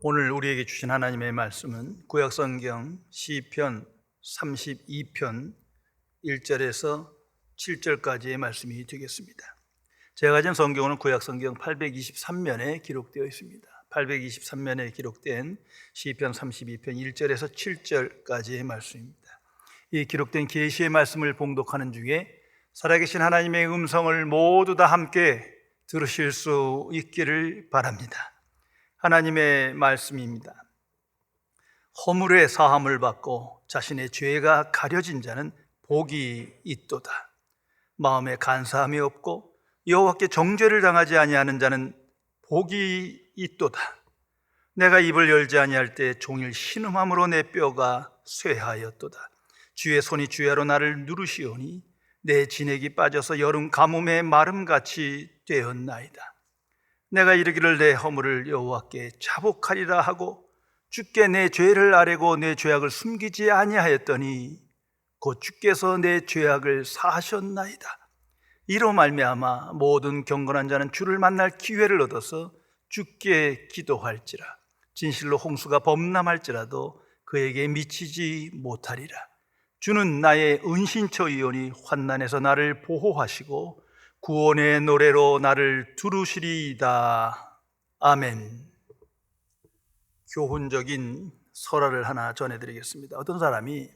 오늘 우리에게 주신 하나님의 말씀은 구약성경 시편 32편 1절에서 7절까지의 말씀이 되겠습니다. 제가 가진 성경은 구약성경 823면에 기록되어 있습니다. 823면에 기록된 시편 32편 1절에서 7절까지의 말씀입니다. 이 기록된 계시의 말씀을 봉독하는 중에 살아계신 하나님의 음성을 모두 다 함께 들으실 수 있기를 바랍니다. 하나님의 말씀입니다. 허물의 사함을 받고 자신의 죄가 가려진 자는 복이 있도다. 마음에 간사함이 없고 여호와께 정죄를 당하지 아니하는 자는 복이 있도다. 내가 입을 열지 아니할 때 종일 신음함으로 내 뼈가 쇠하였도다. 주의 손이 주야로 나를 누르시오니 내 진액이 빠져서 여름 가뭄의 마름같이 되었나이다. 내가 이르기를 내 허물을 여호와께 자복하리라 하고 주께 내 죄를 아뢰고 내 죄악을 숨기지 아니하였더니 곧 주께서 내 죄악을 사하셨나이다. 이로 말미암아 모든 경건한 자는 주를 만날 기회를 얻어서 주께 기도할지라. 진실로 홍수가 범람할지라도 그에게 미치지 못하리라. 주는 나의 은신처이오니 환난에서 나를 보호하시고 구원의 노래로 나를 두루시리이다. 아멘. 교훈적인 설화를 하나 전해드리겠습니다. 어떤 사람이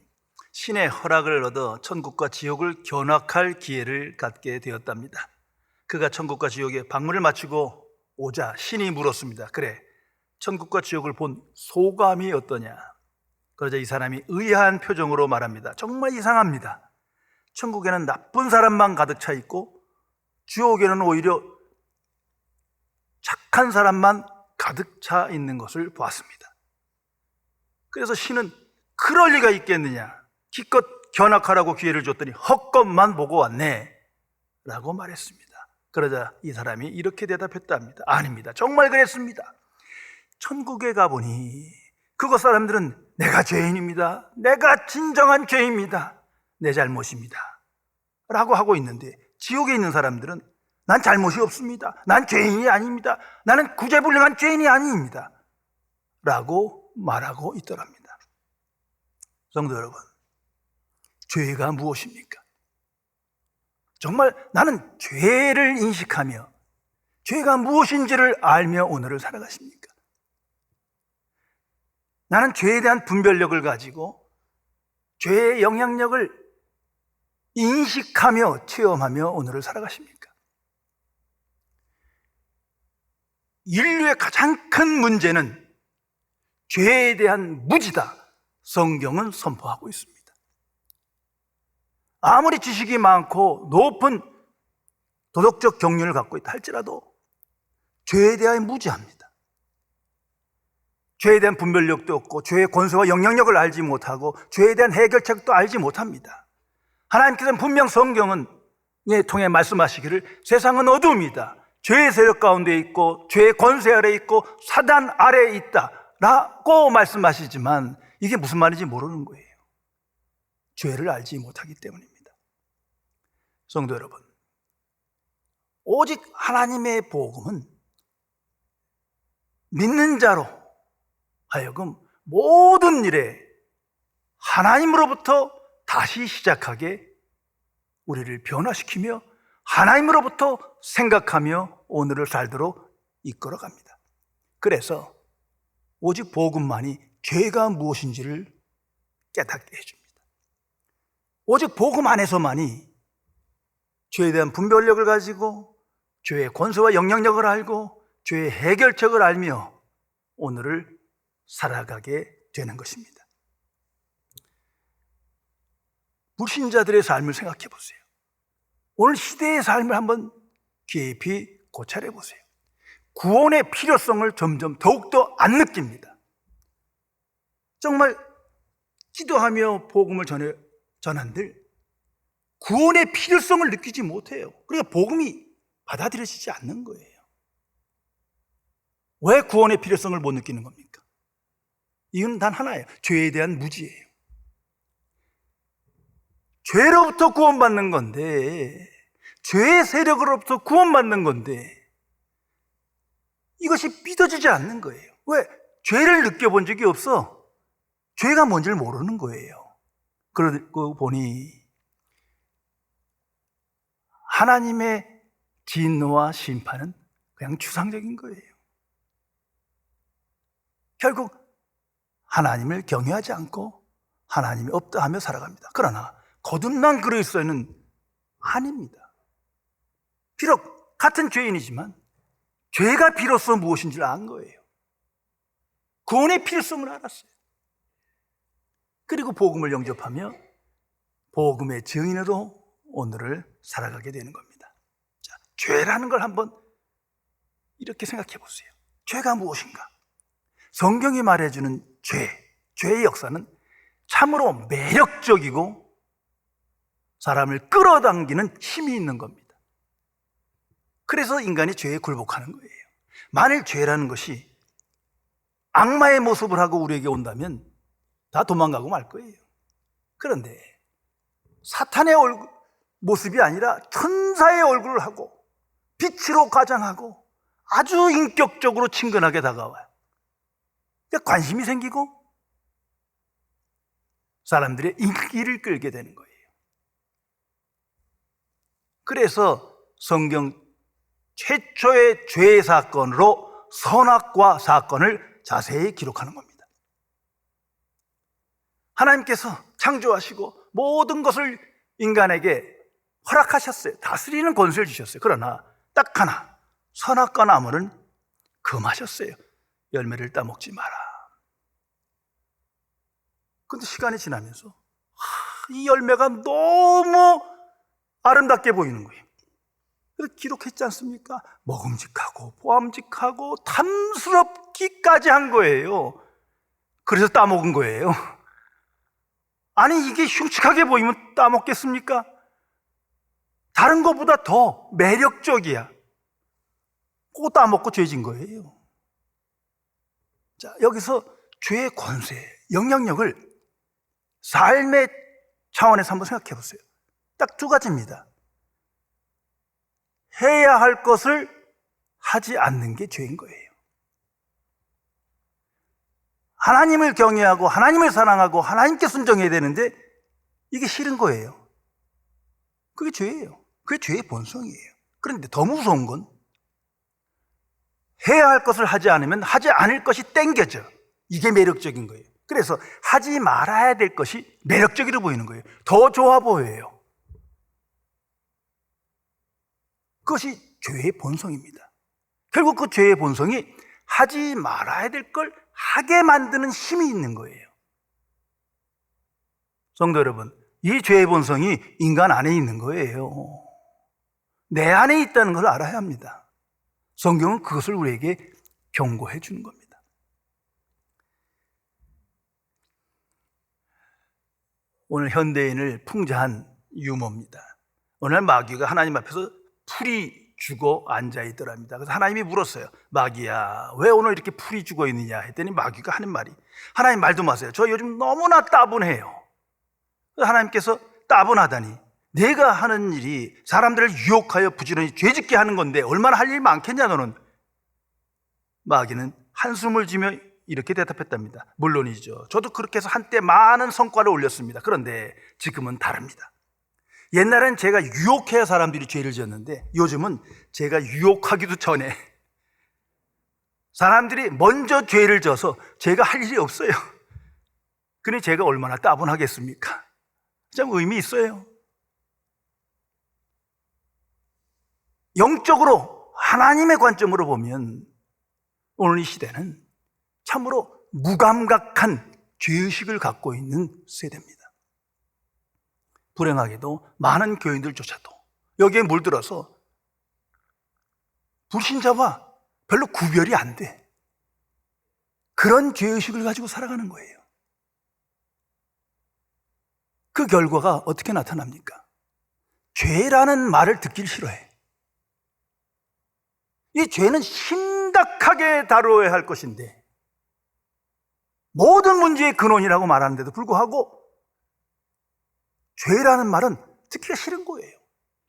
신의 허락을 얻어 천국과 지옥을 견학할 기회를 갖게 되었답니다. 그가 천국과 지옥에 방문을 마치고 오자 신이 물었습니다. 그래, 천국과 지옥을 본 소감이 어떠냐? 그러자 이 사람이 의아한 표정으로 말합니다. 정말 이상합니다. 천국에는 나쁜 사람만 가득 차 있고 지옥에는 오히려 착한 사람만 가득 차 있는 것을 보았습니다. 그래서 신은 그럴 리가 있겠느냐, 기껏 견학하라고 기회를 줬더니 헛것만 보고 왔네 라고 말했습니다. 그러자 이 사람이 이렇게 대답했답니다. 아닙니다. 정말 그랬습니다. 천국에 가보니 그곳 사람들은 내가 죄인입니다, 내가 진정한 죄입니다, 내 잘못입니다 라고 하고 있는데, 지옥에 있는 사람들은 난 잘못이 없습니다, 난 죄인이 아닙니다, 나는 구제불능한 죄인이 아닙니다 라고 말하고 있더랍니다. 성도 여러분, 죄가 무엇입니까? 정말 나는 죄를 인식하며 죄가 무엇인지를 알며 오늘을 살아가십니까? 나는 죄에 대한 분별력을 가지고 죄의 영향력을 인식하며 체험하며 오늘을 살아가십니까? 인류의 가장 큰 문제는 죄에 대한 무지다. 성경은 선포하고 있습니다. 아무리 지식이 많고 높은 도덕적 경륜을 갖고 있다 할지라도 죄에 대하여 무지합니다. 죄에 대한 분별력도 없고 죄의 권세와 영향력을 알지 못하고 죄에 대한 해결책도 알지 못합니다. 하나님께서는 분명 성경은 통해 말씀하시기를 세상은 어두움이다, 죄의 세력 가운데 있고 죄의 권세 아래 있고 사단 아래에 있다 라고 말씀하시지만 이게 무슨 말인지 모르는 거예요. 죄를 알지 못하기 때문입니다. 성도 여러분, 오직 하나님의 복음은 믿는 자로 하여금 모든 일에 하나님으로부터 다시 시작하게 우리를 변화시키며 하나님으로부터 생각하며 오늘을 살도록 이끌어갑니다. 그래서 오직 복음만이 죄가 무엇인지를 깨닫게 해줍니다. 오직 복음 안에서만이 죄에 대한 분별력을 가지고 죄의 권세와 영향력을 알고 죄의 해결책을 알며 오늘을 살아가게 되는 것입니다. 불신자들의 삶을 생각해 보세요. 오늘 시대의 삶을 한번 깊이 고찰해 보세요. 구원의 필요성을 점점 더욱더 안 느낍니다. 정말 기도하며 복음을 전한들 구원의 필요성을 느끼지 못해요. 그러니까 복음이 받아들여지지 않는 거예요. 왜 구원의 필요성을 못 느끼는 겁니까? 이유는 단 하나예요. 죄에 대한 무지예요. 죄로부터 구원받는 건데, 죄의 세력으로부터 구원받는 건데 이것이 믿어지지 않는 거예요. 왜? 죄를 느껴본 적이 없어. 죄가 뭔지를 모르는 거예요. 그러고 보니 하나님의 진노와 심판은 그냥 추상적인 거예요. 결국 하나님을 경외하지 않고 하나님이 없다 하며 살아갑니다. 그러나 거듭난 그리스도인은 아닙니다. 비록 같은 죄인이지만 죄가 비로소 무엇인지를 안 거예요. 구원의 필요성을 알았어요. 그리고 복음을 영접하며 복음의 증인으로 오늘을 살아가게 되는 겁니다. 자, 죄라는 걸 한번 이렇게 생각해 보세요. 죄가 무엇인가? 성경이 말해주는 죄의 역사는 참으로 매력적이고 사람을 끌어당기는 힘이 있는 겁니다. 그래서 인간이 죄에 굴복하는 거예요. 만일 죄라는 것이 악마의 모습을 하고 우리에게 온다면 다 도망가고 말 거예요. 그런데 사탄의 모습이 아니라 천사의 얼굴을 하고 빛으로 가장하고 아주 인격적으로 친근하게 다가와요. 그러니까 관심이 생기고 사람들의 인기를 끌게 되는 거예요. 그래서 성경 최초의 죄 사건으로 선악과 사건을 자세히 기록하는 겁니다. 하나님께서 창조하시고 모든 것을 인간에게 허락하셨어요. 다스리는 권세를 주셨어요. 그러나 딱 하나, 선악과 나무는 금하셨어요. 열매를 따먹지 마라. 그런데 시간이 지나면서 이 열매가 너무 아름답게 보이는 거예요. 그래서 기록했지 않습니까? 먹음직하고 보암직하고 탐스럽기까지 한 거예요. 그래서 따먹은 거예요. 아니, 이게 흉측하게 보이면 따먹겠습니까? 다른 것보다 더 매력적이야. 그거 따먹고 죄진 거예요. 자, 여기서 죄의 권세, 영향력을 삶의 차원에서 한번 생각해 보세요. 딱 두 가지입니다. 해야 할 것을 하지 않는 게 죄인 거예요. 하나님을 경외하고 하나님을 사랑하고 하나님께 순종해야 되는데 이게 싫은 거예요. 그게 죄예요. 그게 죄의 본성이에요. 그런데 더 무서운 건 해야 할 것을 하지 않으면 하지 않을 것이 땡겨져. 이게 매력적인 거예요. 그래서 하지 말아야 될 것이 매력적으로 보이는 거예요. 더 좋아 보여요. 그것이 죄의 본성입니다. 결국 그 죄의 본성이 하지 말아야 될 걸 하게 만드는 힘이 있는 거예요. 성도 여러분, 이 죄의 본성이 인간 안에 있는 거예요. 내 안에 있다는 걸 알아야 합니다. 성경은 그것을 우리에게 경고해 주는 겁니다. 오늘 현대인을 풍자한 유머입니다. 어느 날 마귀가 하나님 앞에서 풀이 죽어 앉아있더랍니다. 그래서 하나님이 물었어요. 마귀야, 왜 오늘 이렇게 풀이 죽어 있느냐 했더니 마귀가 하는 말이, 하나님 말도 마세요. 저 요즘 너무나 따분해요. 그래서 하나님께서 따분하다니, 내가 하는 일이 사람들을 유혹하여 부지런히 죄짓게 하는 건데 얼마나 할 일이 많겠냐 너는. 마귀는 한숨을 지며 이렇게 대답했답니다. 물론이죠. 저도 그렇게 해서 한때 많은 성과를 올렸습니다. 그런데 지금은 다릅니다. 옛날엔 제가 유혹해야 사람들이 죄를 지었는데 요즘은 제가 유혹하기도 전에 사람들이 먼저 죄를 져서 제가 할 일이 없어요. 그러니 제가 얼마나 따분하겠습니까? 참 의미 있어요. 영적으로 하나님의 관점으로 보면 오늘 이 시대는 참으로 무감각한 죄의식을 갖고 있는 세대입니다. 불행하게도 많은 교인들조차도 여기에 물들어서 불신자와 별로 구별이 안 돼. 그런 죄의식을 가지고 살아가는 거예요. 그 결과가 어떻게 나타납니까? 죄라는 말을 듣기를 싫어해. 이 죄는 심각하게 다루어야 할 것인데 모든 문제의 근원이라고 말하는데도 불구하고 죄라는 말은 듣기가 싫은 거예요.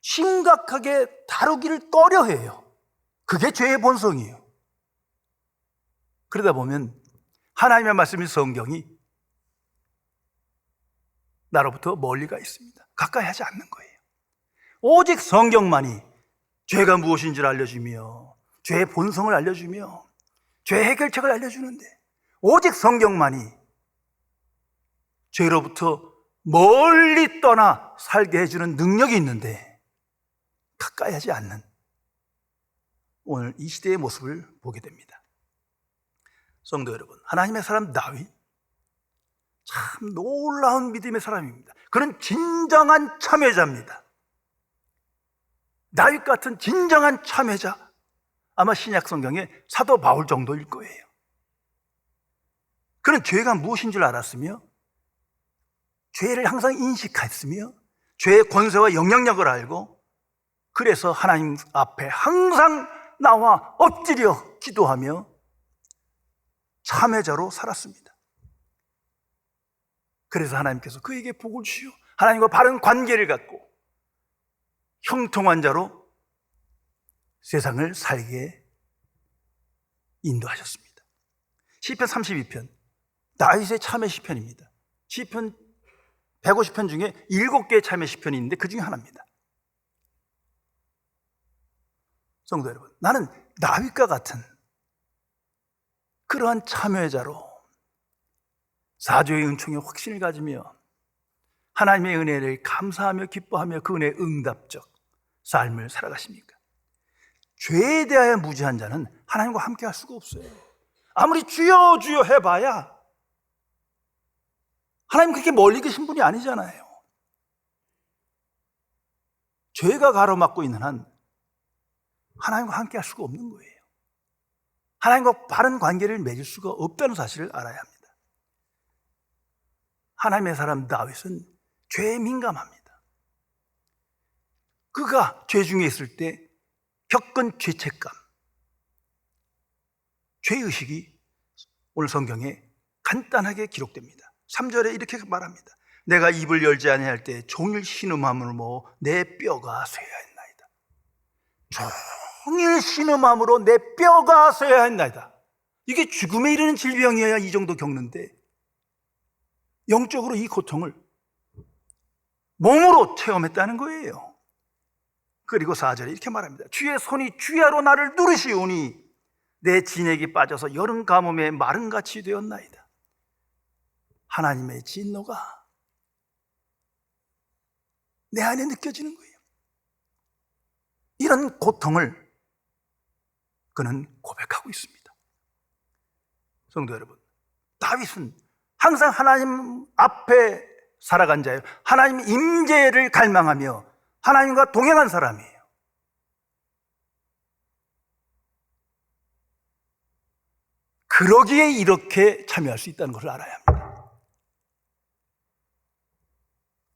심각하게 다루기를 꺼려해요. 그게 죄의 본성이에요. 그러다 보면 하나님의 말씀인 성경이 나로부터 멀리 가 있습니다. 가까이 하지 않는 거예요. 오직 성경만이 죄가 무엇인지를 알려주며 죄의 본성을 알려주며 죄의 해결책을 알려주는데, 오직 성경만이 죄로부터 멀리 떠나 살게 해주는 능력이 있는데 가까이 하지 않는 오늘 이 시대의 모습을 보게 됩니다. 성도 여러분, 하나님의 사람 다윗, 참 놀라운 믿음의 사람입니다. 그는 진정한 참회자입니다. 다윗 같은 진정한 참회자, 아마 신약 성경의 사도 바울 정도일 거예요. 그는 죄가 무엇인 줄 알았으며 죄를 항상 인식했으며 죄의 권세와 영향력을 알고, 그래서 하나님 앞에 항상 나와 엎드려 기도하며 참회자로 살았습니다. 그래서 하나님께서 그에게 복을 주시어 하나님과 바른 관계를 갖고 형통한 자로 세상을 살게 인도하셨습니다. 시편 32편, 다윗의 참회 시편입니다. 시편 150편 중에 7개의 참회 시편이 있는데 그 중에 하나입니다. 성도 여러분, 나는 다윗과 같은 그러한 참회자로 사조의 은총에 확신을 가지며 하나님의 은혜를 감사하며 기뻐하며 그 은혜의 응답적 삶을 살아가십니까? 죄에 대하여 무지한 자는 하나님과 함께 할 수가 없어요. 아무리 주여 주여 해봐야 하나님 그렇게 멀리 계신 분이 아니잖아요. 죄가 가로막고 있는 한 하나님과 함께 할 수가 없는 거예요. 하나님과 바른 관계를 맺을 수가 없다는 사실을 알아야 합니다. 하나님의 사람 다윗은 죄에 민감합니다. 그가 죄 중에 있을 때 겪은 죄책감, 죄의식이 오늘 성경에 간단하게 기록됩니다. 3절에 이렇게 말합니다. 내가 입을 열지 아니할 때 종일 신음함으로 내 뼈가 쇠하였나이다. 종일 신음함으로 내 뼈가 쇠하였나이다. 이게 죽음에 이르는 질병이어야 이 정도 겪는데 영적으로 이 고통을 몸으로 체험했다는 거예요. 그리고 4절에 이렇게 말합니다. 주의 손이 주야로 나를 누르시오니 내 진액이 빠져서 여름 가뭄에 마른같이 되었나이다. 하나님의 진노가 내 안에 느껴지는 거예요. 이런 고통을 그는 고백하고 있습니다. 성도 여러분, 다윗은 항상 하나님 앞에 살아간 자예요. 하나님 임재를 갈망하며 하나님과 동행한 사람이에요. 그러기에 이렇게 참여할 수 있다는 것을 알아야 합니다.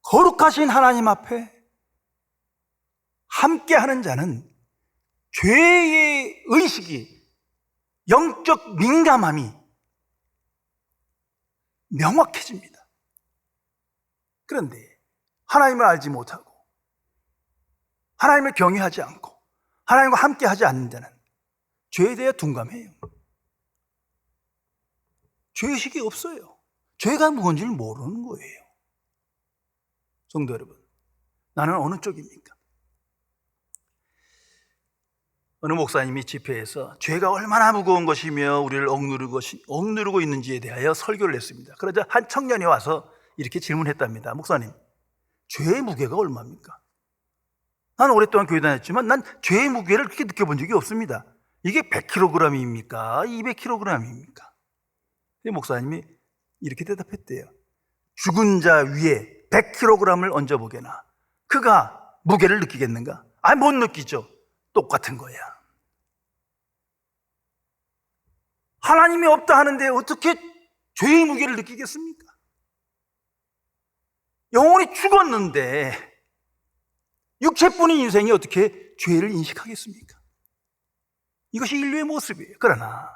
거룩하신 하나님 앞에 함께하는 자는 죄의 의식이, 영적 민감함이 명확해집니다. 그런데 하나님을 알지 못하고 하나님을 경외하지 않고 하나님과 함께하지 않는 자는 죄에 대해 둔감해요. 죄의식이 없어요. 죄가 무엇인지를 모르는 거예요. 성도 여러분, 나는 어느 쪽입니까? 어느 목사님이 집회에서 죄가 얼마나 무거운 것이며 우리를 억누르고 있는지에 대하여 설교를 했습니다. 그러자 한 청년이 와서 이렇게 질문했답니다. 목사님, 죄의 무게가 얼마입니까? 난 오랫동안 교회 다녔지만 난 죄의 무게를 그렇게 느껴본 적이 없습니다. 이게 100kg입니까? 200kg입니까? 목사님이 이렇게 대답했대요. 죽은 자 위에 100kg을 얹어보게나 그가 무게를 느끼겠는가? 못 느끼죠. 똑같은 거야. 하나님이 없다 하는데 어떻게 죄의 무게를 느끼겠습니까? 영혼이 죽었는데 육체뿐인 인생이 어떻게 죄를 인식하겠습니까? 이것이 인류의 모습이에요. 그러나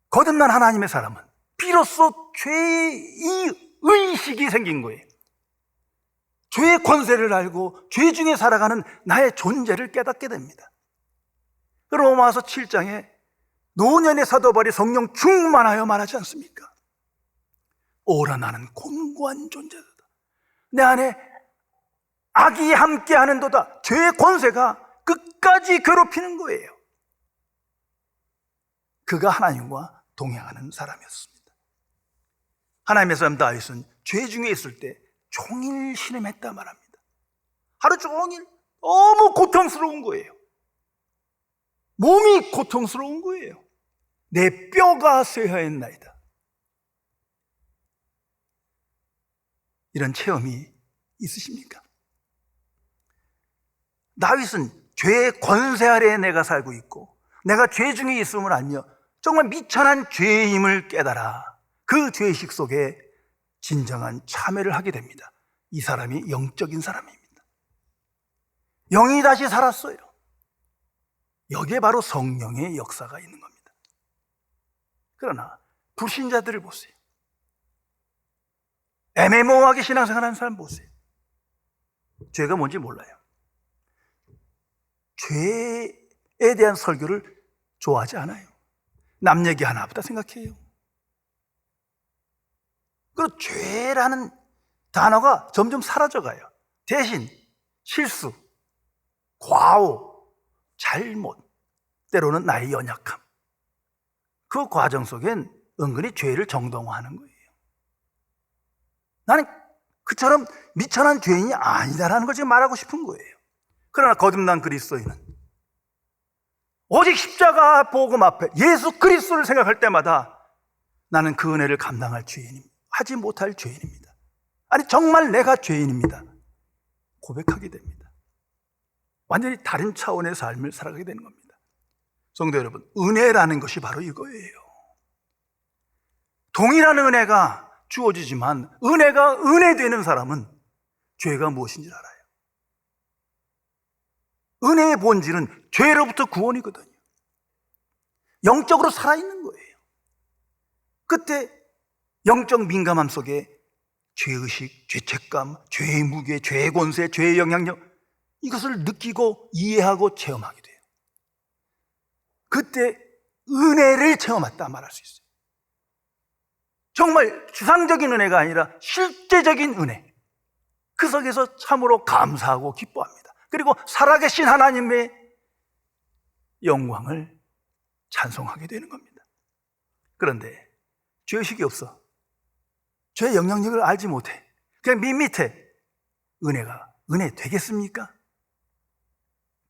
거듭난 하나님의 사람은 비로소 죄의 의식이 생긴 거예요. 죄의 권세를 알고 죄 중에 살아가는 나의 존재를 깨닫게 됩니다. 로마서 7장에 노년의 사도 바울이 성령 충만하여 말하지 않습니까? 오라 나는 곤고한 존재다. 내 안에 악이 함께하는도다. 죄의 권세가 끝까지 괴롭히는 거예요. 그가 하나님과 동행하는 사람이었습니다. 하나님의 사람 다윗은 죄 중에 있을 때 종일 신음했다 말합니다. 하루 종일 너무 고통스러운 거예요. 몸이 고통스러운 거예요. 내 뼈가 쇠하였나이다. 이런 체험이 있으십니까? 다윗은 죄의 권세 아래에 내가 살고 있고 내가 죄 중에 있음을 알며 정말 미천한 죄의 힘을 깨달아 그 죄의식 속에 진정한 참회를 하게 됩니다. 이 사람이 영적인 사람입니다. 영이 다시 살았어요. 여기에 바로 성령의 역사가 있는 겁니다. 그러나 불신자들을 보세요. 애매모호하게 신앙생활하는 사람 보세요. 죄가 뭔지 몰라요. 죄에 대한 설교를 좋아하지 않아요. 남 얘기 하나보다 생각해요. 그 죄라는 단어가 점점 사라져가요. 대신 실수, 과오, 잘못, 때로는 나의 연약함, 그 과정 속엔 은근히 죄를 정당화하는 거예요. 나는 그처럼 미천한 죄인이 아니다라는 걸 지금 말하고 싶은 거예요. 그러나 거듭난 그리스도인은 오직 십자가 복음 앞에 예수 그리스도를 생각할 때마다 나는 그 은혜를 감당할 죄인입니다. 하지 못할 죄인입니다. 아니 정말 내가 죄인입니다. 고백하게 됩니다. 완전히 다른 차원의 삶을 살아가게 되는 겁니다. 성도 여러분, 은혜라는 것이 바로 이거예요. 동일한 은혜가 주어지지만 은혜가 은혜되는 사람은 죄가 무엇인지 알아요. 은혜의 본질은 죄로부터 구원이거든요. 영적으로 살아있는 거예요. 그때 영적 민감함 속에 죄의식, 죄책감, 죄의 무게, 죄의 권세, 죄의 영향력, 이것을 느끼고 이해하고 체험하게 돼요. 그때 은혜를 체험했다 말할 수 있어요. 정말 추상적인 은혜가 아니라 실제적인 은혜, 그 속에서 참으로 감사하고 기뻐합니다. 그리고 살아계신 하나님의 영광을 찬송하게 되는 겁니다. 그런데 죄의식이 없어. 죄의 영향력을 알지 못해. 그냥 밋밋해. 은혜가 은혜 되겠습니까?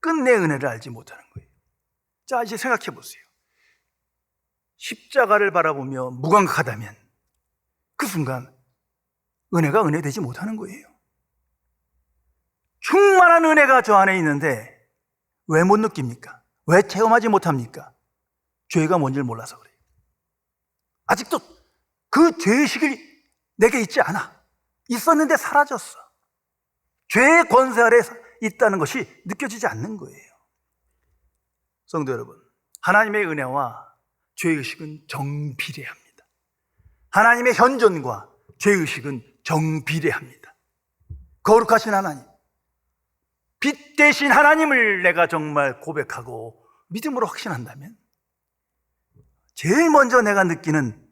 끝내 은혜를 알지 못하는 거예요. 자, 이제 생각해 보세요. 십자가를 바라보며 무감각하다면 그 순간 은혜가 은혜 되지 못하는 거예요. 충만한 은혜가 저 안에 있는데 왜 못 느낍니까? 왜 체험하지 못합니까? 죄가 뭔지를 몰라서 그래요. 아직도 그 죄의식이 내게 있지 않아. 있었는데 사라졌어. 죄의 권세 아래 있다는 것이 느껴지지 않는 거예요. 성도 여러분, 하나님의 은혜와 죄의식은 정비례합니다. 하나님의 현존과 죄의식은 정비례합니다. 거룩하신 하나님, 빛 대신 하나님을 내가 정말 고백하고 믿음으로 확신한다면 제일 먼저 내가 느끼는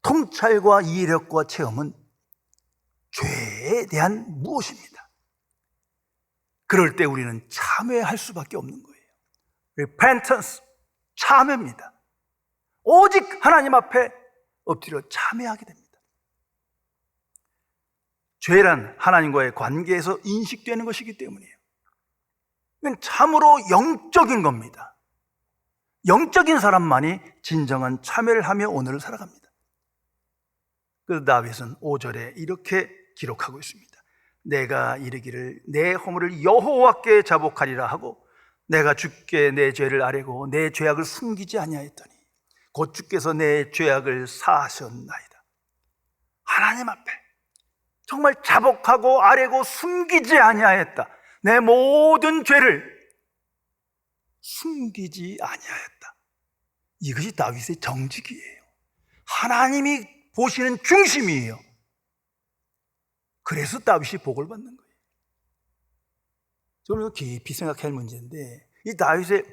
통찰과 이해력과 체험은 죄에 대한 무엇입니다. 그럴 때 우리는 참회할 수밖에 없는 거예요. repentance, 참회입니다. 오직 하나님 앞에 엎드려 참회하게 됩니다. 죄란 하나님과의 관계에서 인식되는 것이기 때문이에요. 이건 참으로 영적인 겁니다. 영적인 사람만이 진정한 참회를 하며 오늘을 살아갑니다. 그래서 다윗은 5절에 이렇게 기록하고 있습니다. 내가 이르기를 내 허물을 여호와께 자복하리라 하고 내가 주께 내 죄를 아뢰고 내 죄악을 숨기지 아니하였더니 곧 주께서 내 죄악을 사하셨나이다. 하나님 앞에 정말 자복하고 아뢰고 숨기지 아니하였다. 내 모든 죄를 숨기지 아니하였다. 이것이 다윗의 정직이에요. 하나님이 보시는 중심이에요. 그래서 다윗이 복을 받는 거예요. 저는 깊이 생각할 문제인데 이 다윗의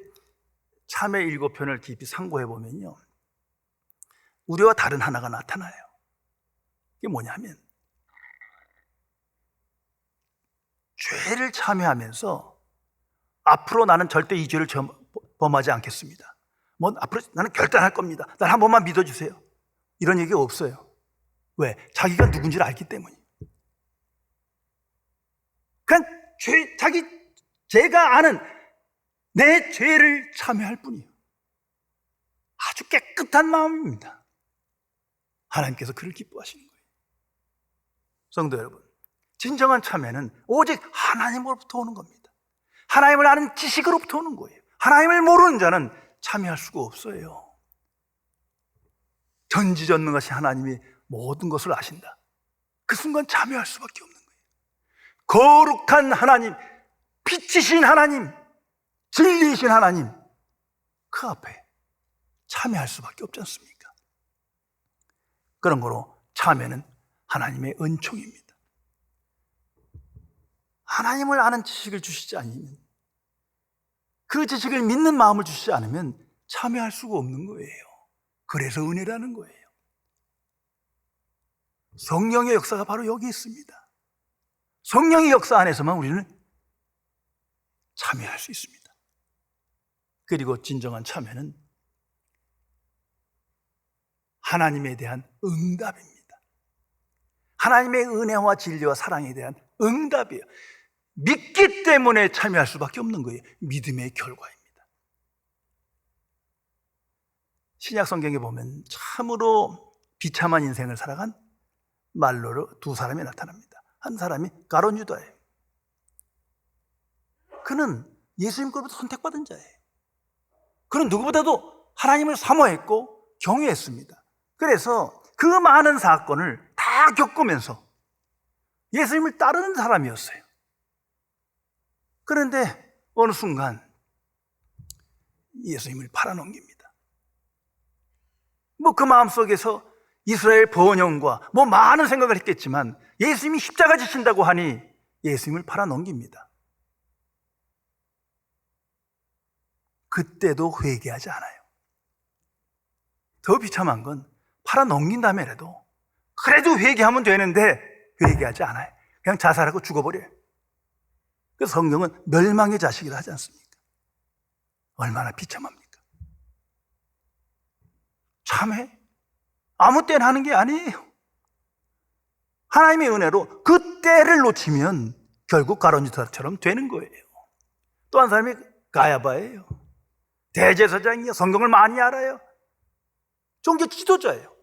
참회 7편을 깊이 상고해 보면요, 우리와 다른 하나가 나타나요. 이게 뭐냐면, 죄를 참회하면서 앞으로 나는 절대 이 죄를 범하지 않겠습니다. 앞으로 나는 결단할 겁니다. 날 한 번만 믿어주세요. 이런 얘기가 없어요. 왜? 자기가 누군지를 알기 때문이에요. 그냥 제가 아는 내 죄를 참회할 뿐이에요. 아주 깨끗한 마음입니다. 하나님께서 그를 기뻐하시는 거예요. 성도 여러분, 진정한 참회는 오직 하나님으로부터 오는 겁니다. 하나님을 아는 지식으로부터 오는 거예요. 하나님을 모르는 자는 참회할 수가 없어요. 전지전능하신 하나님이 모든 것을 아신다. 그 순간 참회할 수밖에 없는 거예요. 거룩한 하나님, 빛이신 하나님, 진리이신 하나님, 그 앞에 참회할 수밖에 없지 않습니까? 그런 거로 참회는 하나님의 은총입니다. 하나님을 아는 지식을 주시지 않으면, 그 지식을 믿는 마음을 주시지 않으면 참회할 수가 없는 거예요. 그래서 은혜라는 거예요. 성령의 역사가 바로 여기 있습니다. 성령의 역사 안에서만 우리는 참회할 수 있습니다. 그리고 진정한 참회는 하나님에 대한 응답입니다. 하나님의 은혜와 진리와 사랑에 대한 응답이에요. 믿기 때문에 참여할 수밖에 없는 거예요. 믿음의 결과입니다. 신약 성경에 보면 참으로 비참한 인생을 살아간 말로로 두 사람이 나타납니다. 한 사람이 가룟 유다예요. 그는 예수님께로부터 선택받은 자예요. 그는 누구보다도 하나님을 사모했고 경외했습니다. 그래서 그 많은 사건을 다 겪으면서 예수님을 따르는 사람이었어요. 그런데 어느 순간 예수님을 팔아넘깁니다. 그 마음속에서 이스라엘 번영과 많은 생각을 했겠지만 예수님이 십자가 지신다고 하니 예수님을 팔아넘깁니다. 그때도 회개하지 않아요. 더 비참한 건 팔아넘긴다면에도 그래도 회개하면 되는데 회개하지 않아요. 그냥 자살하고 죽어버려요. 그래서 성경은 멸망의 자식이라 하지 않습니까? 얼마나 비참합니까? 참회? 아무 때나 하는 게 아니에요. 하나님의 은혜로 그 때를 놓치면 결국 가룟 유다처럼 되는 거예요. 또 한 사람이 가야바예요. 대제사장이에요. 성경을 많이 알아요. 종교 지도자예요.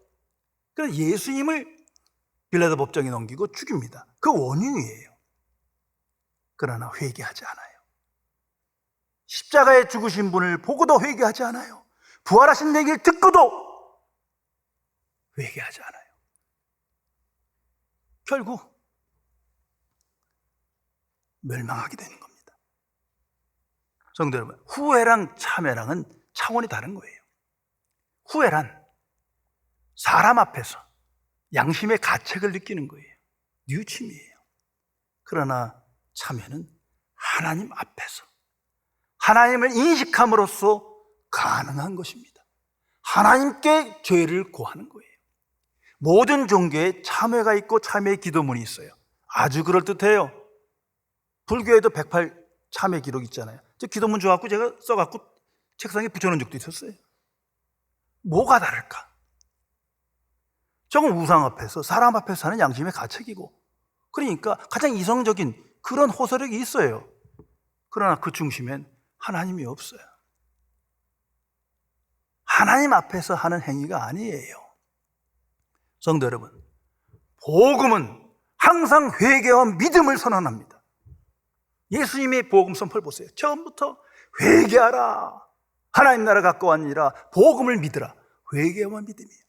그래서 예수님을 빌라도 법정에 넘기고 죽입니다. 그 원흉이에요. 그러나 회개하지 않아요. 십자가에 죽으신 분을 보고도 회개하지 않아요. 부활하신 얘기를 듣고도 회개하지 않아요. 결국 멸망하게 되는 겁니다. 성도 여러분, 후회랑 참회랑은 차원이 다른 거예요. 후회란 사람 앞에서 양심의 가책을 느끼는 거예요. 뉘우침이에요. 그러나 참회는 하나님 앞에서 하나님을 인식함으로써 가능한 것입니다. 하나님께 죄를 고하는 거예요. 모든 종교에 참회가 있고 참회의 기도문이 있어요. 아주 그럴듯해요. 불교에도 108 참회 기록 있잖아요. 저 기도문 줘갖고 제가 써갖고 책상에 붙여놓은 적도 있었어요. 뭐가 다를까? 저건 우상 앞에서, 사람 앞에서 하는 양심의 가책이고, 그러니까 가장 이성적인 그런 호소력이 있어요. 그러나 그 중심엔 하나님이 없어요. 하나님 앞에서 하는 행위가 아니에요. 성도 여러분, 복음은 항상 회개와 믿음을 선언합니다. 예수님의 복음 선포를 보세요. 처음부터 회개하라, 하나님 나라 가까웠니라, 복음을 믿으라. 회개와 믿음이에요.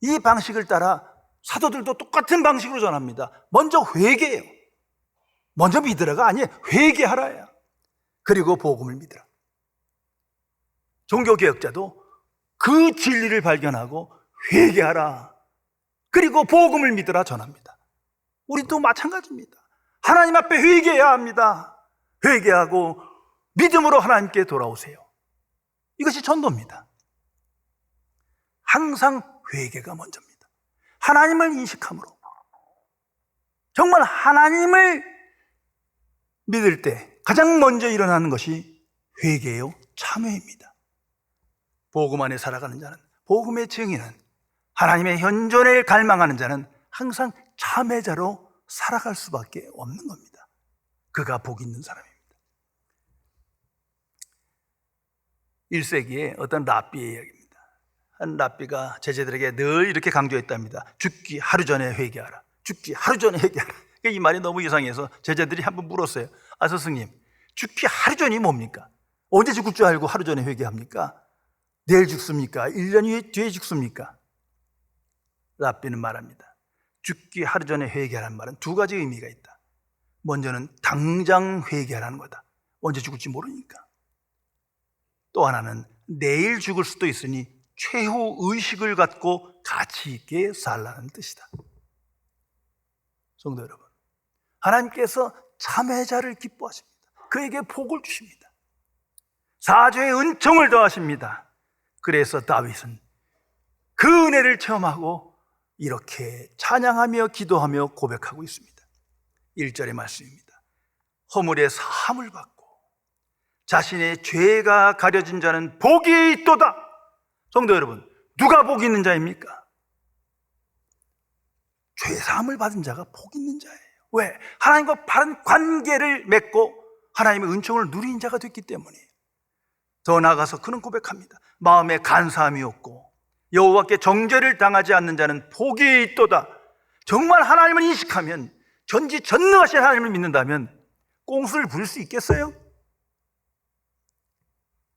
이 방식을 따라 사도들도 똑같은 방식으로 전합니다. 먼저 회개해요. 먼저 믿으라가 아니에요. 회개하라야. 그리고 복음을 믿으라. 종교개혁자도 그 진리를 발견하고 회개하라, 그리고 복음을 믿으라 전합니다. 우리도 마찬가지입니다. 하나님 앞에 회개해야 합니다. 회개하고 믿음으로 하나님께 돌아오세요. 이것이 전도입니다. 항상 회개가 먼저입니다. 하나님을 인식함으로, 정말 하나님을 믿을 때 가장 먼저 일어나는 것이 회개요, 참회입니다. 복음 안에 살아가는 자는, 복음의 증인은, 하나님의 현존을 갈망하는 자는 항상 참회자로 살아갈 수밖에 없는 겁니다. 그가 복 있는 사람입니다. 1세기에 어떤 랍비의 이야기입니다. 한 랍비가 제자들에게 늘 이렇게 강조했답니다. 죽기 하루 전에 회개하라. 죽기 하루 전에 회개하라. 이 말이 너무 이상해서 제자들이 한번 물었어요. 아, 스승님, 죽기 하루 전이 뭡니까? 언제 죽을 줄 알고 하루 전에 회개합니까? 내일 죽습니까? 1년 뒤에 죽습니까? 랍비는 말합니다. 죽기 하루 전에 회개하라는 말은 두 가지 의미가 있다. 먼저는 당장 회개하라는 거다. 언제 죽을지 모르니까. 또 하나는 내일 죽을 수도 있으니 최후 의식을 갖고 가치 있게 살라는 뜻이다. 성도 여러분, 하나님께서 참회자를 기뻐하십니다. 그에게 복을 주십니다. 사죄의 은총을 더하십니다. 그래서 다윗은 그 은혜를 체험하고 이렇게 찬양하며 기도하며 고백하고 있습니다. 1절의 말씀입니다. 허물의 사함을 받고 자신의 죄가 가려진 자는 복이 있도다. 성도 여러분, 누가 복 있는 자입니까? 죄 사함을 받은 자가 복 있는 자예요. 왜? 하나님과 바른 관계를 맺고 하나님의 은총을 누린 자가 됐기 때문이에요. 더 나아가서 그는 고백합니다. 마음에 간사함이 없고 여호와께 정죄를 당하지 않는 자는 복이 있도다. 정말 하나님을 인식하면, 전지전능하신 하나님을 믿는다면 꽁수를 부릴 수 있겠어요?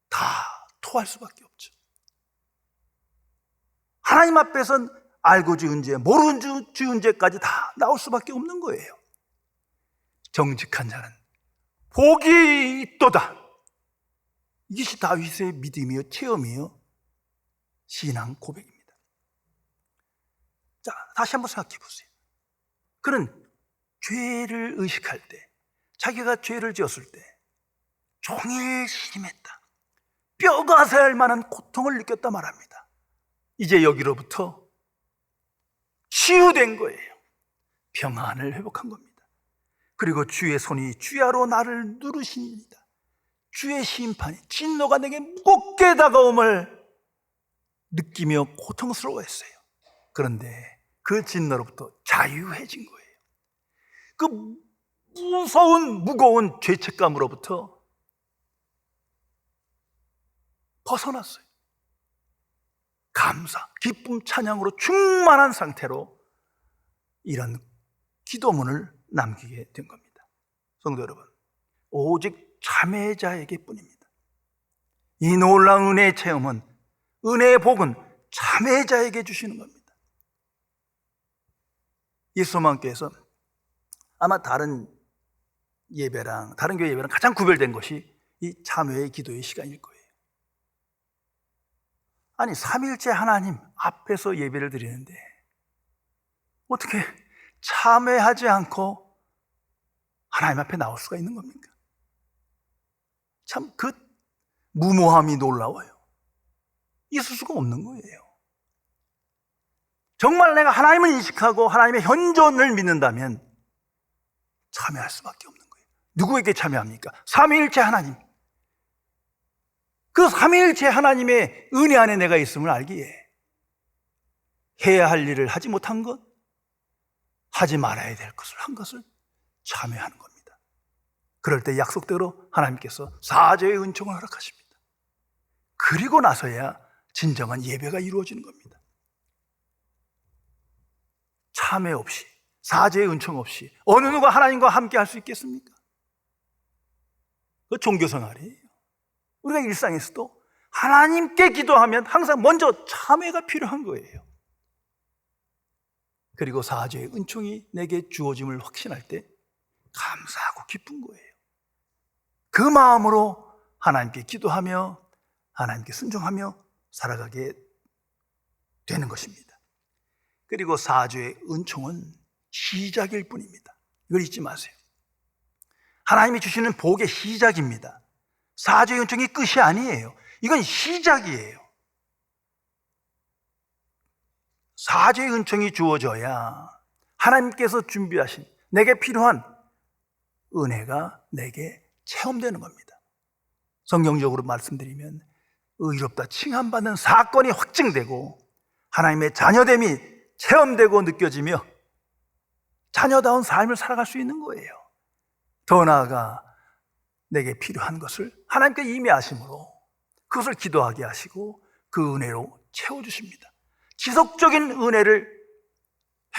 다 토할 수밖에 없죠. 하나님 앞에선 알고 지은 죄, 모르는 지은 죄까지 다 나올 수밖에 없는 거예요. 정직한 자는 복이 있도다. 이것이 다윗의 믿음이요, 체험이요, 신앙 고백입니다. 자, 다시 한번 생각해 보세요. 그는 죄를 의식할 때, 자기가 죄를 지었을 때 종일 신음했다. 뼈가 살 만한 고통을 느꼈다 말합니다. 이제 여기로부터 치유된 거예요. 평안을 회복한 겁니다. 그리고 주의 손이 주야로 나를 누르시니이다. 주의 심판이, 진노가 내게 무겁게 다가옴을 느끼며 고통스러워했어요. 그런데 그 진노로부터 자유해진 거예요. 그 무서운 무거운 죄책감으로부터 벗어났어요. 감사, 기쁨, 찬양으로 충만한 상태로 이런 기도문을 남기게 된 겁니다. 성도 여러분, 오직 참회자에게 뿐입니다. 이 놀라운 은혜의 체험은, 은혜의 복은 참회자에게 주시는 겁니다. 예수님께서 아마 다른 예배랑, 다른 교회 예배랑 가장 구별된 것이 이 참회의 기도의 시간일 거예요. 아니, 삼일째 하나님 앞에서 예배를 드리는데 어떻게 참회하지 않고 하나님 앞에 나올 수가 있는 겁니까? 참 그 무모함이 놀라워요. 있을 수가 없는 거예요. 정말 내가 하나님을 인식하고 하나님의 현존을 믿는다면 참여할 수밖에 없는 거예요. 누구에게 참여합니까? 삼위일체 하나님. 그 삼위일체 하나님의 은혜 안에 내가 있음을 알기에 해야 할 일을 하지 못한 것, 하지 말아야 될 것을 한 것을 참여하는 겁니다. 그럴 때 약속대로 하나님께서 사죄의 은총을 허락하십니다. 그리고 나서야 진정한 예배가 이루어지는 겁니다. 참회 없이, 사죄의 은총 없이 어느 누가 하나님과 함께 할 수 있겠습니까? 그 종교생활이에요. 우리가 일상에서도 하나님께 기도하면 항상 먼저 참회가 필요한 거예요. 그리고 사죄의 은총이 내게 주어짐을 확신할 때 감사하고 기쁜 거예요. 그 마음으로 하나님께 기도하며 하나님께 순종하며 살아가게 되는 것입니다. 그리고 사죄의 은총은 시작일 뿐입니다. 이걸 잊지 마세요. 하나님이 주시는 복의 시작입니다. 사죄의 은총이 끝이 아니에요. 이건 시작이에요. 사죄의 은총이 주어져야 하나님께서 준비하신 내게 필요한 은혜가 내게 체험되는 겁니다. 성경적으로 말씀드리면 의롭다 칭함받는 사건이 확증되고 하나님의 자녀됨이 체험되고 느껴지며 자녀다운 삶을 살아갈 수 있는 거예요. 더 나아가 내게 필요한 것을 하나님께 이미 아심으로 그것을 기도하게 하시고 그 은혜로 채워주십니다. 지속적인 은혜를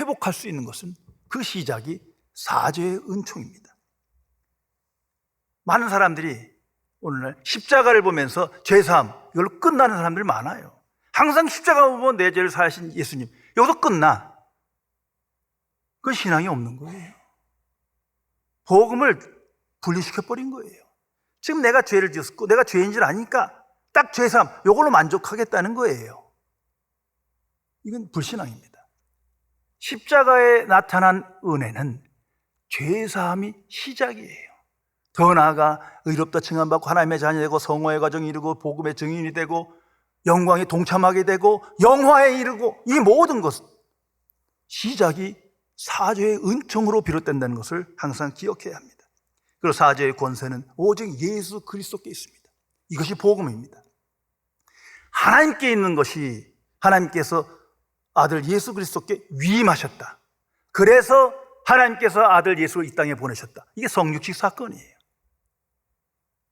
회복할 수 있는 것은 그 시작이 사죄의 은총입니다. 많은 사람들이 오늘날 십자가를 보면서 죄사함 이걸로 끝나는 사람들이 많아요. 항상 십자가 보면 내 죄를 사하신 예수님 여기서 끝나. 그건 신앙이 없는 거예요. 복음을 분리시켜버린 거예요. 지금 내가 죄를 지었고 내가 죄인 줄 아니까 딱 죄사함 이걸로 만족하겠다는 거예요. 이건 불신앙입니다. 십자가에 나타난 은혜는 죄사함이 시작이에요. 더 나아가 의롭다 칭함받고 하나님의 자녀 되고 성화의 과정이 이루고 복음의 증인이 되고 영광에 동참하게 되고 영화에 이르고 이 모든 것은 시작이 사죄의 은총으로 비롯된다는 것을 항상 기억해야 합니다. 그리고 사죄의 권세는 오직 예수 그리스도께 있습니다. 이것이 복음입니다. 하나님께 있는 것이 하나님께서 아들 예수 그리스도께 위임하셨다. 그래서 하나님께서 아들 예수를 이 땅에 보내셨다. 이게 성육식 사건이에요.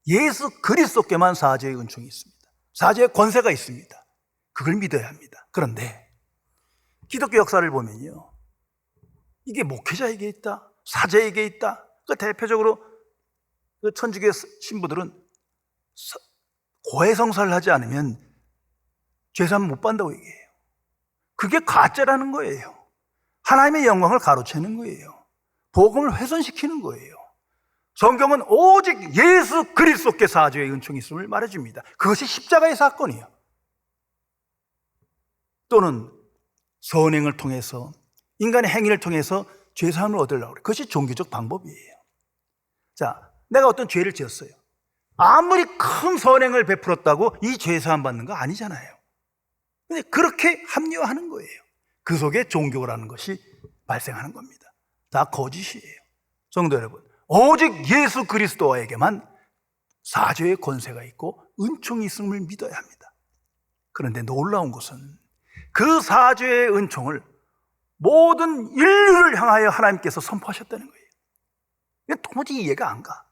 예수 그리스도께만 사죄의 은총이 있습니다. 사죄의 권세가 있습니다. 그걸 믿어야 합니다. 그런데 기독교 역사를 보면요, 이게 목회자에게 있다, 사제에게 있다. 그 대표적으로 그 천주교 신부들은 고해성사를 하지 않으면 죄사함 못 받는다고 얘기해요. 그게 가짜라는 거예요. 하나님의 영광을 가로채는 거예요. 복음을 훼손시키는 거예요. 성경은 오직 예수 그리스도께 사죄의 은총이 있음을 말해줍니다. 그것이 십자가의 사건이에요. 또는 선행을 통해서 인간의 행위를 통해서 죄사함을 얻으려고 그래요. 그것이 종교적 방법이에요. 자, 내가 어떤 죄를 지었어요. 아무리 큰 선행을 베풀었다고 이 죄사함 받는 거 아니잖아요. 근데 그렇게 합리화하는 거예요. 그 속에 종교라는 것이 발생하는 겁니다. 다 거짓이에요. 성도 여러분, 오직 예수 그리스도에게만 사죄의 권세가 있고 은총이 있음을 믿어야 합니다. 그런데 놀라운 것은 그 사죄의 은총을 모든 인류를 향하여 하나님께서 선포하셨다는 거예요. 이게 도무지 이해가 안 가.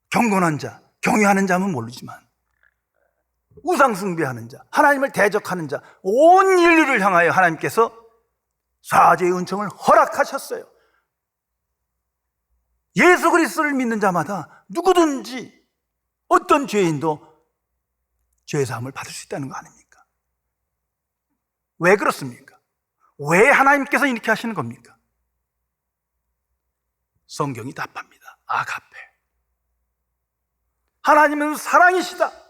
경건한 자, 경외하는 자면 모르지만 우상숭배하는 자, 하나님을 대적하는 자, 온 인류를 향하여 하나님께서 사죄의 은총을 허락하셨어요. 예수 그리스도를 믿는 자마다 누구든지 어떤 죄인도 죄사함을 받을 수 있다는 거 아닙니까? 왜 그렇습니까? 왜 하나님께서 이렇게 하시는 겁니까? 성경이 답합니다. 아가페. 하나님은 사랑이시다.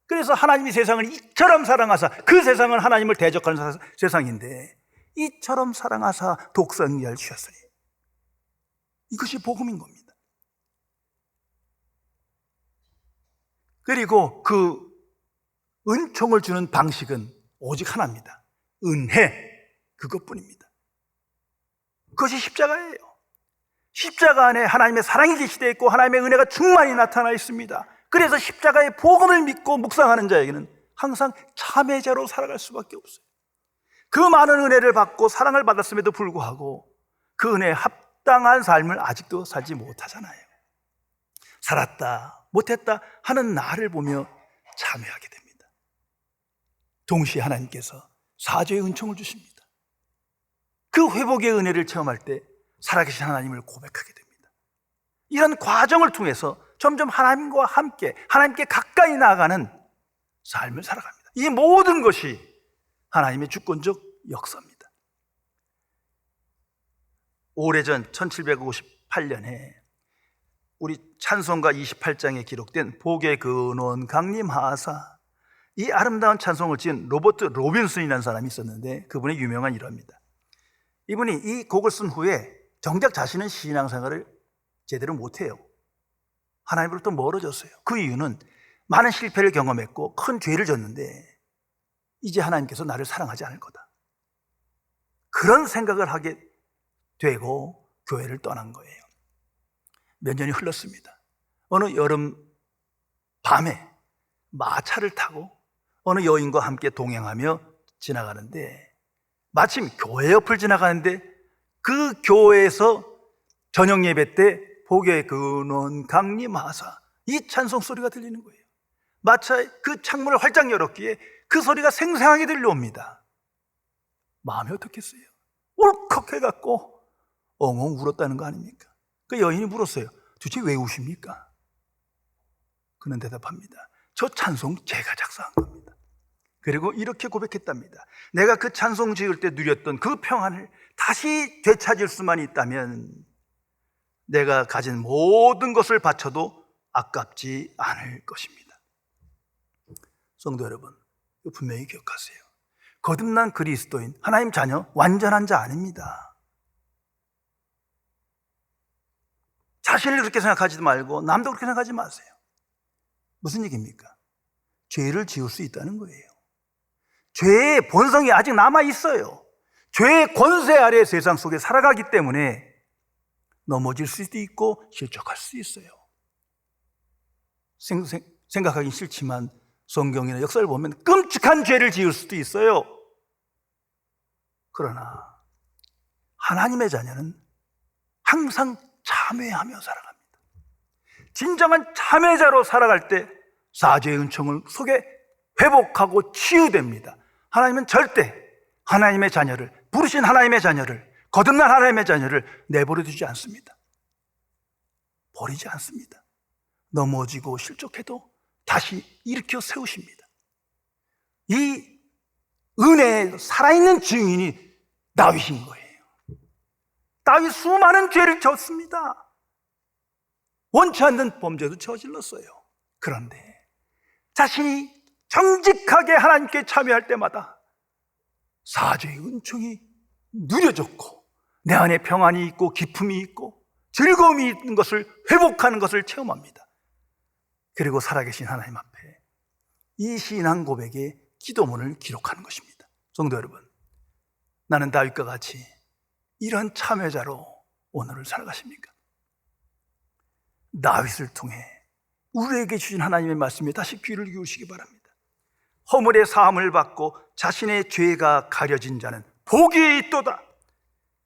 그래서 하나님이 세상을 이처럼 사랑하사, 그 세상은 하나님을 대적하는 세상인데 이처럼 사랑하사 독생자를 주셨으니 이것이 복음인 겁니다. 그리고 그 은총을 주는 방식은 오직 하나입니다. 은혜, 그것뿐입니다. 그것이 십자가예요. 십자가 안에 하나님의 사랑이 계시되어 있고 하나님의 은혜가 충만히 나타나 있습니다. 그래서 십자가의 복음을 믿고 묵상하는 자에게는 항상 참회자로 살아갈 수밖에 없어요. 그 많은 은혜를 받고 사랑을 받았음에도 불구하고 그 은혜에 합당한 삶을 아직도 살지 못하잖아요. 살았다, 못했다 하는 나를 보며 참회하게 됩니다. 동시에 하나님께서 사죄의 은총을 주십니다. 그 회복의 은혜를 체험할 때 살아계신 하나님을 고백하게 됩니다. 이런 과정을 통해서 점점 하나님과 함께, 하나님께 가까이 나아가는 삶을 살아갑니다. 이 모든 것이 하나님의 주권적 역사입니다. 오래전 1758년에 우리 찬송가 28장에 기록된 복의 근원 강림하사, 이 아름다운 찬송을 지은 로버트 로빈슨이라는 사람이 있었는데 그분의 유명한 일화입니다. 이분이 이 곡을 쓴 후에 정작 자신은 신앙생활을 제대로 못해요. 하나님으로부터 멀어졌어요. 그 이유는 많은 실패를 경험했고 큰 죄를 졌는데 이제 하나님께서 나를 사랑하지 않을 거다, 그런 생각을 하게 되고 교회를 떠난 거예요. 몇 년이 흘렀습니다. 어느 여름 밤에 마차를 타고 어느 여인과 함께 동행하며 지나가는데, 마침 교회 옆을 지나가는데 그 교회에서 저녁 예배 때 복의 근원 강림하사 이 찬송 소리가 들리는 거예요. 마차의 그 창문을 활짝 열었기에 그 소리가 생생하게 들려옵니다. 마음이 어떻겠어요? 울컥해갖고 엉엉 울었다는 거 아닙니까? 그 여인이 물었어요. 도대체 왜 우십니까? 그는 대답합니다. 저 찬송 제가 작사한 겁니다. 그리고 이렇게 고백했답니다. 내가 그 찬송 지을 때 누렸던 그 평안을 다시 되찾을 수만 있다면 내가 가진 모든 것을 바쳐도 아깝지 않을 것입니다. 성도 여러분, 분명히 기억하세요. 거듭난 그리스도인, 하나님 자녀, 완전한 자 아닙니다. 자신을 그렇게 생각하지도 말고 남도 그렇게 생각하지 마세요. 무슨 얘기입니까? 죄를 지을 수 있다는 거예요. 죄의 본성이 아직 남아있어요. 죄의 권세 아래 세상 속에 살아가기 때문에 넘어질 수도 있고 실족할 수 있어요. 생각하기 싫지만 성경이나 역사를 보면 끔찍한 죄를 지을 수도 있어요. 그러나 하나님의 자녀는 항상 참회하며 살아갑니다. 진정한 참회자로 살아갈 때 사죄의 은총을 속에 회복하고 치유됩니다. 하나님은 절대 하나님의 자녀를, 부르신 하나님의 자녀를, 거듭난 하나님의 자녀를 내버려 두지 않습니다. 버리지 않습니다. 넘어지고 실족해도 다시 일으켜 세우십니다. 이 은혜의 살아있는 증인이 다윗인 거예요. 다윗 수많은 죄를 졌습니다. 원치 않는 범죄도 저질렀어요. 그런데 자신이 정직하게 하나님께 참여할 때마다 사죄의 은총이 누려졌고 내 안에 평안이 있고 기쁨이 있고 즐거움이 있는 것을 회복하는 것을 체험합니다. 그리고 살아계신 하나님 앞에 이 신앙 고백의 기도문을 기록하는 것입니다. 성도 여러분, 나는 다윗과 같이 이런 참회자로 오늘을 살아가십니까? 다윗을 통해 우리에게 주신 하나님의 말씀에 다시 귀를 기울이시기 바랍니다. 허물의 사함을 받고 자신의 죄가 가려진 자는 복이 있도다.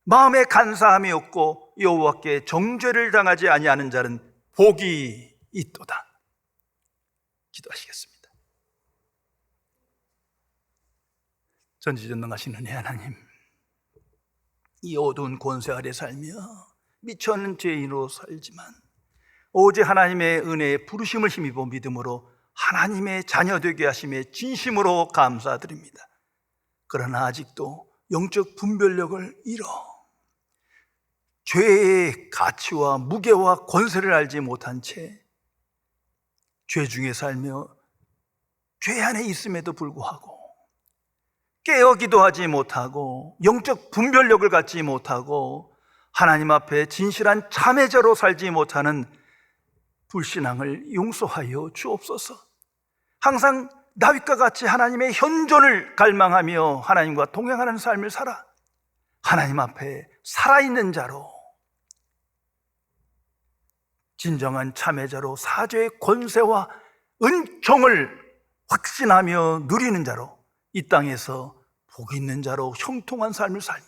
마음에 간사함이 없고 여호와께 정죄를 당하지 아니하는 자는 복이 있도다. 기도하시겠습니다. 전지전능하신 은혜 하나님, 이 어두운 권세 아래 살며 미쳐있는 죄인으로 살지만 오직 하나님의 은혜의 부르심을 힘입어 믿음으로 하나님의 자녀 되게 하심에 진심으로 감사드립니다. 그러나 아직도 영적 분별력을 잃어 죄의 가치와 무게와 권세를 알지 못한 채 죄 중에 살며 죄 안에 있음에도 불구하고 깨어 기도하지 못하고 영적 분별력을 갖지 못하고 하나님 앞에 진실한 참회자로 살지 못하는 불신앙을 용서하여 주옵소서. 항상 다윗과 같이 하나님의 현존을 갈망하며 하나님과 동행하는 삶을 살아 하나님 앞에 살아있는 자로, 진정한 참회자로 사죄의 권세와 은총을 확신하며 누리는 자로 이 땅에서 복 있는 자로 형통한 삶을 살며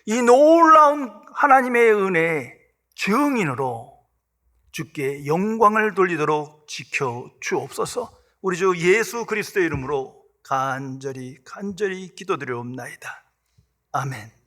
이 놀라운 하나님의 은혜의 증인으로 주께 영광을 돌리도록 지켜 주옵소서. 우리 주 예수 그리스도의 이름으로 간절히 기도드리옵나이다. 아멘.